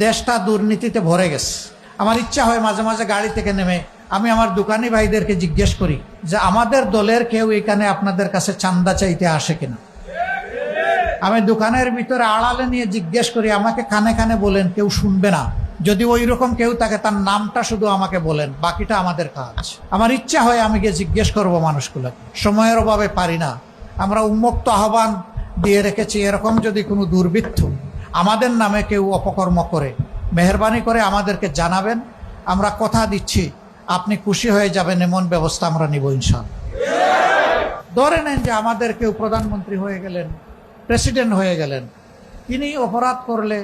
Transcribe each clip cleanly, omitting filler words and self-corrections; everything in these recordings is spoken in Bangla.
দেশটা দুর্নীতিতে ভরে গেছে। আমার ইচ্ছা হয় মাঝে মাঝে গাড়ি থেকে নেমে আমি আমার দোকানি ভাইদেরকে জিজ্ঞেস করি যে আমাদের দলের কেউ এখানে আপনাদের কাছে চাঁদা চাইতে আসে কিনা। আমি দোকানের ভিতরে আড়ালে নিয়ে জিজ্ঞেস করি, আমাকে কানে কানে বলেন, কেউ শুনবে না। যদি ওই রকম কেউ থাকে তার নামটা শুধু আমাকে বলেন, বাকিটা আমাদের কাজ। আমার ইচ্ছা হয় আমি গিয়ে জিজ্ঞেস করবো মানুষগুলোকে, সময়ের অভাবে পারি না। আমরা উন্মুক্ত আহ্বান দিয়ে রেখেছি, এরকম যদি কোনো দুর্বৃত্ত আমাদের নামে কেউ অপকর্ম করে মেহেরবানি করে আমাদেরকে জানাবেন। আমরা কথা দিচ্ছি আপনি খুশি হয়ে যাবেন, এমন ব্যবস্থা আমরা নিব ইনশাআল্লাহ। ধরে নেন যে আমাদের কেউ প্রধানমন্ত্রী হয়ে গেলেন, প্রেসিডেন্ট হয়ে গেলেন, তিনি অপরাধ করলে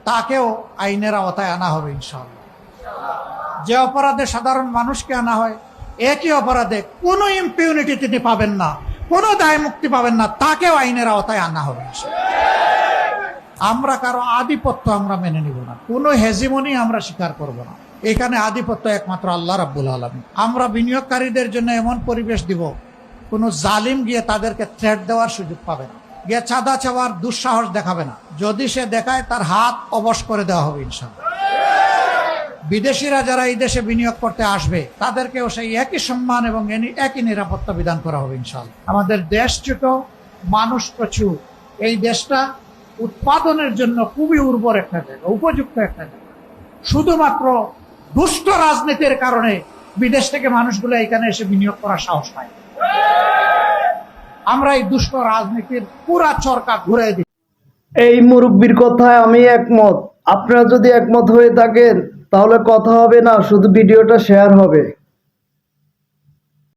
তাকেও আইনের আওতায় আনা হবে ইনশাআল্লাহ। যে অপরাধে সাধারণ মানুষকে আনা হয়, একই অপরাধে কোনো ইম্পিউনিটি তিনি পাবেন না, কোনো দায় মুক্তি পাবেন না, তাকেও আইনের আওতায় আনা হবে ইনশাআল্লাহ। আমরা কারো আধিপত্য আমরা মেনে নিব না, কোনো হেজিমনি আমরা স্বীকার করব না। এখানে আধিপত্য একমাত্র আল্লাহ রাব্বুল আলামিন। আমরা বিনিয়োগকারীদের জন্য এমন পরিবেশ দিব, কোনো জালিম গিয়ে তাদেরকে থ্রেট দেওয়ার সুযোগ পাবে না, গিয়ে চাঁদা চাওয়ার দুঃসাহস দেখাবে না। যদি সে দেখায় তার হাত অবশ করে দেওয়া হবে ইনশাআল্লাহ। বিদেশিরা যারা এই দেশে বিনিয়োগ করতে আসবে তাদেরকেও সেই একই সম্মান এবং একই নিরাপত্তা বিধান করা হবে ইনশাআল্লাহ। আমাদের দেশ ছোট, মানুষ প্রচুর। এই দেশটা উৎপাদনের জন্য খুবই উর্বর একটা জায়গা, উপযুক্ত একটা জায়গা। শুধুমাত্র দুষ্ট রাজনীতির কারণে বিদেশ থেকে মানুষগুলো এখানে এসে বিনিয়োগ করার সাহস পায়। আমরা এই দুষ্ট রাজনীতির পুরা চরকা ঘুরে দিই। এই মুরব্বির কথায় আমি একমত। আপনারা যদি একমত হয়ে থাকেন তাহলে কথা হবে না, শুধু ভিডিওটা শেয়ার হবে।